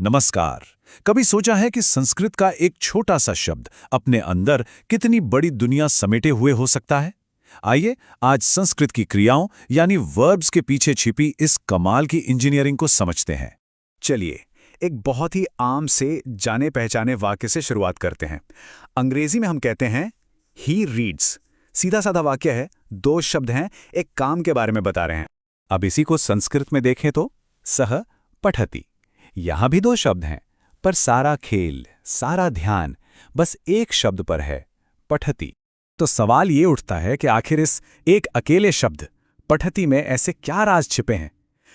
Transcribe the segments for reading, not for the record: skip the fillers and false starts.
नमस्कार। कभी सोचा है कि संस्कृत का एक छोटा सा शब्द अपने अंदर कितनी बड़ी दुनिया समेटे हुए हो सकता है? आइए आज संस्कृत की क्रियाओं यानी वर्ब्स के पीछे छिपी इस कमाल की इंजीनियरिंग को समझते हैं। चलिए, एक बहुत ही आम से जाने पहचाने वाक्य से शुरुआत करते हैं। अंग्रेजी में हम कहते हैं ही रीड्स। सीधा साधा वाक्य है, दो शब्द हैं, एक काम के बारे में बता रहे हैं। अब इसी को संस्कृत में देखें तो सह पठति। यहां भी दो शब्द हैं, पर सारा खेल, सारा ध्यान बस एक शब्द पर है, पठति। तो सवाल ये उठता है कि आखिर इस एक अकेले शब्द पठति में ऐसे क्या राज छिपे हैं?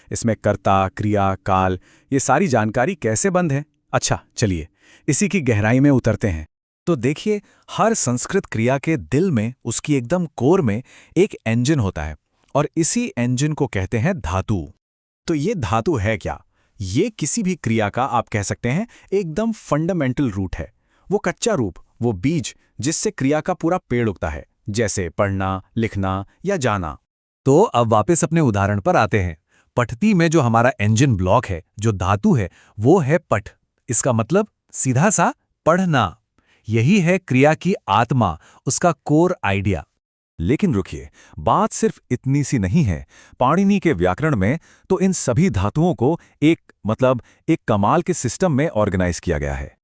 इसमें कर्ता, क्रिया, काल ये सारी जानकारी कैसे बंद है? अच्छा चलिए इसी की गहराई में उतरते हैं। तो देखिए, हर संस्कृत क्रिया के दिल में, उसकी एकदम कोर में एक इंजन होता है और इसी इंजन को कहते हैं धातु। तो ये धातु है क्या? ये किसी भी क्रिया का आप कह सकते हैं एकदम फंडामेंटल रूट है। वो कच्चा रूप, वो बीज जिससे क्रिया का पूरा पेड़ उगता है, जैसे पढ़ना, लिखना या जाना। तो अब वापस अपने उदाहरण पर आते हैं। पठती में जो हमारा इंजन ब्लॉक है, जो धातु है, वो है पठ। इसका मतलब सीधा सा पढ़ना। यही है क्रिया की आत्मा, उसका कोर आइडिया। लेकिन रुकिए, बात सिर्फ इतनी सी नहीं है। पाणिनि के व्याकरण में तो इन सभी धातुओं को एक कमाल के सिस्टम में ऑर्गेनाइज किया गया है।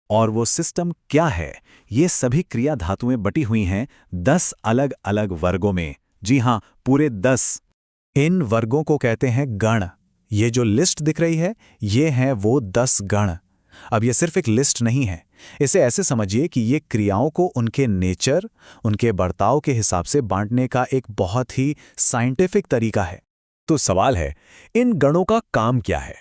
और वो सिस्टम क्या है? ये सभी क्रिया धातुएं बटी हुई हैं 10 अलग अलग वर्गों में। जी हां, पूरे 10। इन वर्गों को कहते हैं गण। ये जो लिस्ट दिख रही है, ये हैं वो 10 गण। अब ये सिर्फ एक लिस्ट नहीं है, इसे ऐसे समझिए कि ये क्रियाओं को उनके नेचर, उनके बर्ताव के हिसाब से बांटने का एक बहुत ही साइंटिफिक तरीका है। तो सवाल है, इन गणों का काम क्या है?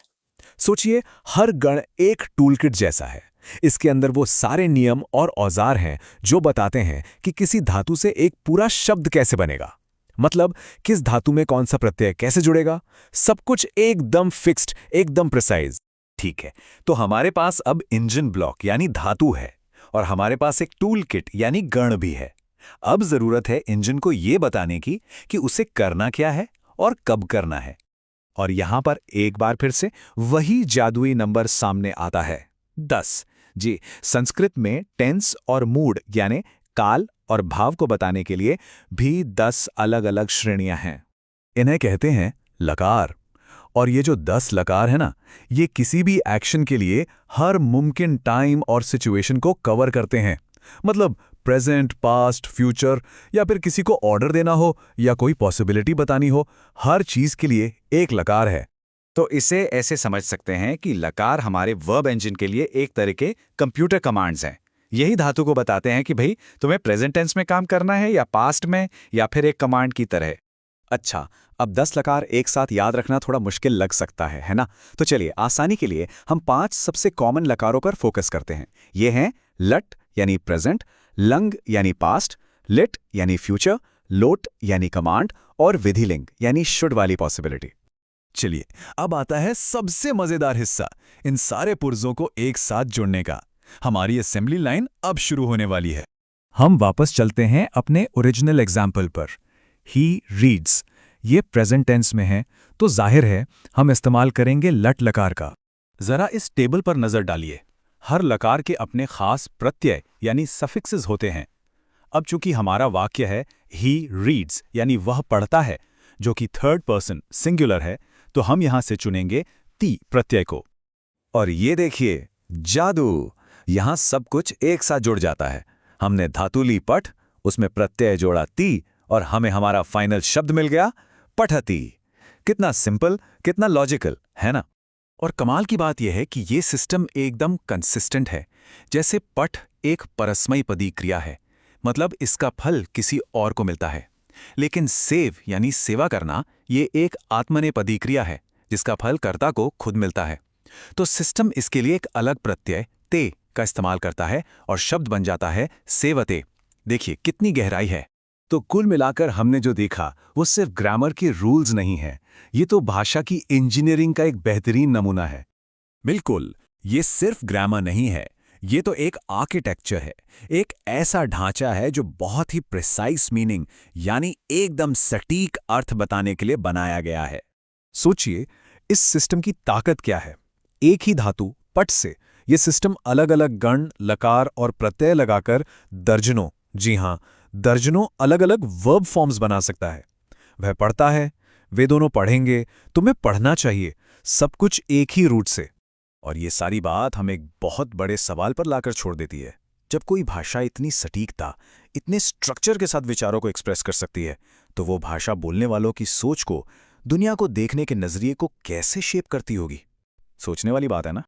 सोचिए, हर गण एक टूलकिट जैसा है। इसके अंदर वो सारे नियम और औजार हैं जो बताते हैं कि किसी धातु से एक पूरा शब्द कैसे बनेगा। मतलब किस धातु में कौन सा प्रत्यय कैसे जुड़ेगा, सब कुछ एकदम फिक्स्ड, एकदम प्रिसाइज। ठीक है, तो हमारे पास अब इंजन ब्लॉक यानी धातु है और हमारे पास एक टूल किट यानी गण भी है। अब जरूरत है इंजन को यह बताने की कि उसे करना क्या है और कब करना है। और यहां पर एक बार फिर से वही जादुई नंबर सामने आता है, 10। जी, संस्कृत में टेंस और मूड यानी काल और भाव को बताने के लिए भी 10 अलग अलग श्रेणियां हैं। इन्हें कहते हैं लकार। और ये जो 10 लकार है ना, ये किसी भी एक्शन के लिए हर मुमकिन टाइम और सिचुएशन को कवर करते हैं। मतलब प्रेजेंट, पास्ट, फ्यूचर, या फिर किसी को ऑर्डर देना हो या कोई पॉसिबिलिटी बतानी हो, हर चीज के लिए एक लकार है। तो इसे ऐसे समझ सकते हैं कि लकार हमारे वर्ब इंजन के लिए एक तरह के कंप्यूटर कमांड्स हैं। यही धातु को बताते हैं कि भाई तुम्हें प्रेजेंट टेंस में काम करना है या पास्ट में, या फिर एक कमांड की तरह। अच्छा, अब 10 लकार एक साथ याद रखना थोड़ा मुश्किल लग सकता है ना? तो चलिए आसानी के लिए हम 5 सबसे कॉमन लकारों पर फोकस करते हैं। ये हैं लट यानी प्रेजेंट, लंग यानी पास्ट, लिट यानी फ्यूचर, लोट यानी कमांड और विधिलिंग यानी शुड वाली पॉसिबिलिटी। चलिए अब आता है सबसे मजेदार हिस्सा, इन सारे पुर्जों को एक साथ जोड़ने का। हमारी असेंबली लाइन अब शुरू होने वाली है। हम वापस चलते हैं अपने ओरिजिनल एग्जाम्पल पर। ही रीड्स, ये प्रेजेंट टेंस में है, तो जाहिर है हम इस्तेमाल करेंगे लट लकार का। जरा इस टेबल पर नजर डालिए। हर लकार के अपने खास प्रत्यय यानी सफिक्सेस होते हैं। अब चूंकि हमारा वाक्य है ही रीड्स यानी वह पढ़ता है, जो कि थर्ड पर्सन सिंगुलर है, तो हम यहां से चुनेंगे ती प्रत्यय को। और ये देखिए जादू, यहां सब कुछ एक साथ जुड़ जाता है। हमने धातु ली पठ, उसमें प्रत्यय जोड़ा ती, और हमें हमारा फाइनल शब्द मिल गया पठति। कितना सिंपल, कितना लॉजिकल है ना? और कमाल की बात यह है कि ये सिस्टम एकदम कंसिस्टेंट है। जैसे पठ एक परस्मैपदी क्रिया है, मतलब इसका फल किसी और को मिलता है। लेकिन सेव यानी सेवा करना, ये एक आत्मनेपदी क्रिया है जिसका फल कर्ता को खुद मिलता है। तो सिस्टम इसके लिए एक अलग प्रत्यय ते का इस्तेमाल करता है और शब्द बन जाता है सेवते। देखिए कितनी गहराई है। तो कुल मिलाकर हमने जो देखा वो सिर्फ ग्रामर के रूल्स नहीं है, ये तो भाषा की इंजीनियरिंग का एक बेहतरीन नमूना है। बिल्कुल, ये सिर्फ ग्रामर नहीं है, ये तो एक आर्किटेक्चर है, एक ऐसा ढांचा है जो बहुत ही प्रिसाइज मीनिंग यानी एकदम सटीक अर्थ बताने के लिए बनाया गया है। सोचिए इस सिस्टम की ताकत क्या है। एक ही धातु पट से ये सिस्टम अलग अलग गण, लकार और प्रत्यय लगाकर दर्जनों, जी हां, दर्जनों अलग अलग वर्ब फॉर्म्स बना सकता है। वह पढ़ता है, वे दोनों पढ़ेंगे, तुम्हें पढ़ना चाहिए, सब कुछ एक ही रूट से। और ये सारी बात हमें एक बहुत बड़े सवाल पर लाकर छोड़ देती है। जब कोई भाषा इतनी सटीकता, इतने स्ट्रक्चर के साथ विचारों को एक्सप्रेस कर सकती है, तो वो भाषा बोलने वालों की सोच को, दुनिया को देखने के नजरिए को कैसे शेप करती होगी? सोचने वाली बात है ना?